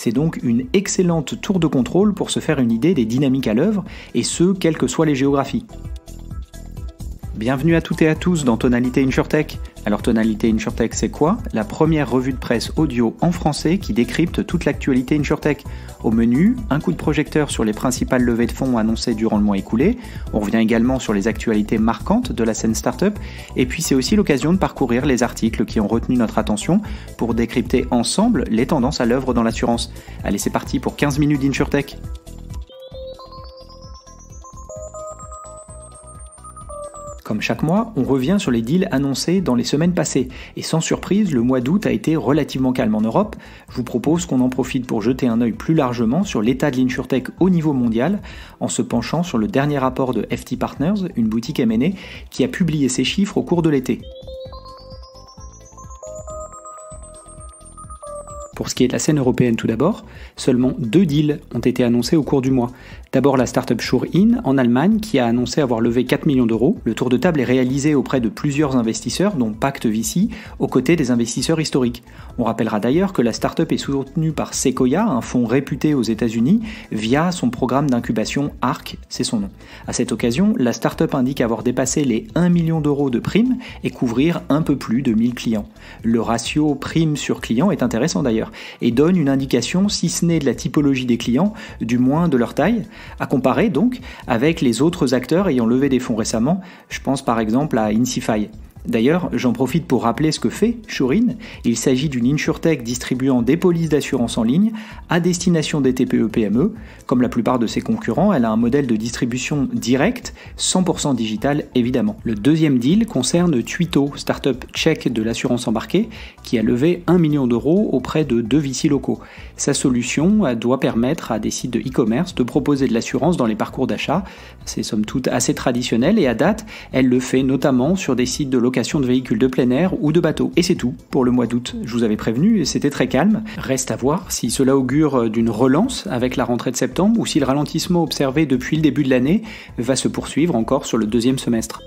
C'est donc une excellente tour de contrôle pour se faire une idée des dynamiques à l'œuvre, et ce, quelles que soient les géographies. Bienvenue à toutes et à tous dans Tonalité InsurTech. Alors Tonalité InsurTech, c'est quoi? La première revue de presse audio en français qui décrypte toute l'actualité InsurTech. Au menu, un coup de projecteur sur les principales levées de fonds annoncées durant le mois écoulé. On revient également sur les actualités marquantes de la scène startup. Et puis c'est aussi l'occasion de parcourir les articles qui ont retenu notre attention pour décrypter ensemble les tendances à l'œuvre dans l'assurance. Allez, c'est parti pour 15 minutes d'InsurTech. Comme chaque mois, on revient sur les deals annoncés dans les semaines passées. Et sans surprise, le mois d'août a été relativement calme en Europe. Je vous propose qu'on en profite pour jeter un œil plus largement sur l'état de l'InsurTech au niveau mondial, en se penchant sur le dernier rapport de FT Partners, une boutique M&A, qui a publié ses chiffres au cours de l'été. Pour ce qui est de la scène européenne tout d'abord, seulement 2 deals ont été annoncés au cours du mois. D'abord la startup Sure-In en Allemagne qui a annoncé avoir levé 4 millions d'euros. Le tour de table est réalisé auprès de plusieurs investisseurs, dont Pact VC, aux côtés des investisseurs historiques. On rappellera d'ailleurs que la startup est soutenue par Sequoia, un fonds réputé aux États-Unis, via son programme d'incubation ARC, c'est son nom. À cette occasion, la startup indique avoir dépassé les 1 million d'euros de primes et couvrir un peu plus de 1000 clients. Le ratio prime sur client est intéressant d'ailleurs et donne une indication, si ce n'est de la typologie des clients, du moins de leur taille, à comparer donc avec les autres acteurs ayant levé des fonds récemment. Je pense par exemple à Insify. D'ailleurs, j'en profite pour rappeler ce que fait Sure-In. Il s'agit d'une insurtech distribuant des polices d'assurance en ligne à destination des TPE-PME. Comme la plupart de ses concurrents, elle a un modèle de distribution direct, 100% digital évidemment. Le deuxième deal concerne Tuito, startup tchèque de l'assurance embarquée, qui a levé 1 million d'euros auprès de 2 VC locaux. Sa solution doit permettre à des sites de e-commerce de proposer de l'assurance dans les parcours d'achat. C'est somme toute assez traditionnel et à date, elle le fait notamment sur des sites de location de véhicules de plein air ou de bateaux. Et c'est tout pour le mois d'août. Je vous avais prévenu, c'était très calme. Reste à voir si cela augure d'une relance avec la rentrée de septembre ou si le ralentissement observé depuis le début de l'année va se poursuivre encore sur le deuxième semestre.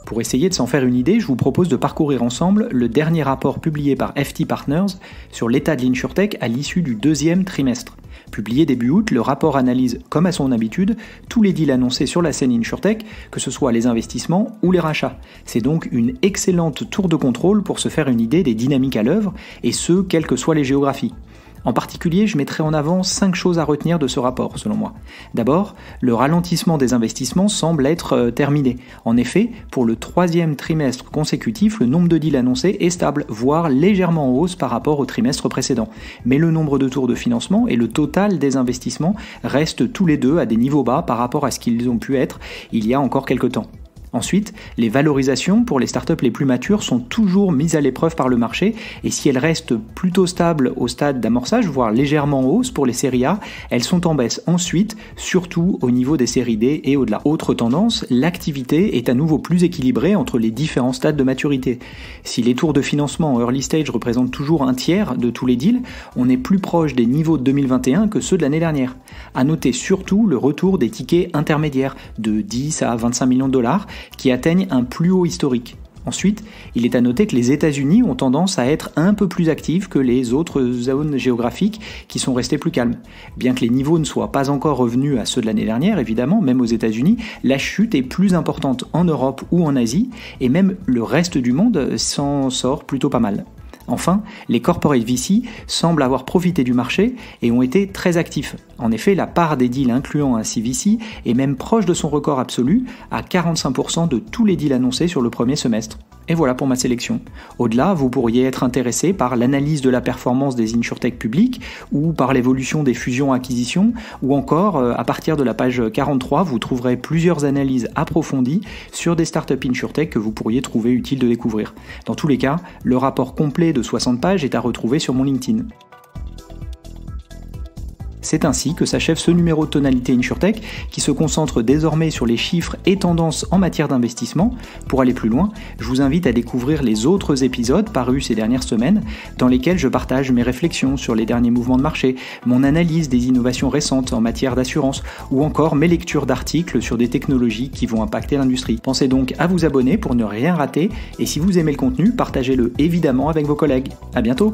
Pour essayer de s'en faire une idée, je vous propose de parcourir ensemble le dernier rapport publié par FT Partners sur l'état de l'InsurTech à l'issue du deuxième trimestre. Publié début août, le rapport analyse, comme à son habitude, tous les deals annoncés sur la scène InsurTech, que ce soit les investissements ou les rachats. C'est donc une excellente tour de contrôle pour se faire une idée des dynamiques à l'œuvre, et ce, quelles que soient les géographies. En particulier, je mettrai en avant 5 choses à retenir de ce rapport, selon moi. D'abord, le ralentissement des investissements semble être terminé. En effet, pour le 3e trimestre consécutif, le nombre de deals annoncés est stable, voire légèrement en hausse par rapport au trimestre précédent. Mais le nombre de tours de financement et le total des investissements restent tous les deux à des niveaux bas par rapport à ce qu'ils ont pu être il y a encore quelques temps. Ensuite, les valorisations pour les startups les plus matures sont toujours mises à l'épreuve par le marché et si elles restent plutôt stables au stade d'amorçage, voire légèrement en hausse pour les séries A, elles sont en baisse ensuite, surtout au niveau des séries D et au-delà. Autre tendance, l'activité est à nouveau plus équilibrée entre les différents stades de maturité. Si les tours de financement en early stage représentent toujours un tiers de tous les deals, on est plus proche des niveaux de 2021 que ceux de l'année dernière. À noter surtout le retour des tickets intermédiaires de 10 à 25 millions de dollars qui atteignent un plus haut historique. Ensuite, il est à noter que les États-Unis ont tendance à être un peu plus actifs que les autres zones géographiques qui sont restées plus calmes. Bien que les niveaux ne soient pas encore revenus à ceux de l'année dernière, évidemment, même aux États-Unis, la chute est plus importante en Europe ou en Asie, et même le reste du monde s'en sort plutôt pas mal. Enfin, les corporate VC semblent avoir profité du marché et ont été très actifs. En effet, la part des deals incluant un CVC est même proche de son record absolu, à 45% de tous les deals annoncés sur le premier semestre. Et voilà pour ma sélection. Au-delà, vous pourriez être intéressé par l'analyse de la performance des insurtech publiques ou par l'évolution des fusions-acquisitions ou encore, à partir de la page 43, vous trouverez plusieurs analyses approfondies sur des startups insurtech que vous pourriez trouver utile de découvrir. Dans tous les cas, le rapport complet de 60 pages est à retrouver sur mon LinkedIn. C'est ainsi que s'achève ce numéro de Tonalité InsurTech qui se concentre désormais sur les chiffres et tendances en matière d'investissement. Pour aller plus loin, je vous invite à découvrir les autres épisodes parus ces dernières semaines dans lesquels je partage mes réflexions sur les derniers mouvements de marché, mon analyse des innovations récentes en matière d'assurance ou encore mes lectures d'articles sur des technologies qui vont impacter l'industrie. Pensez donc à vous abonner pour ne rien rater et si vous aimez le contenu, partagez-le évidemment avec vos collègues. À bientôt!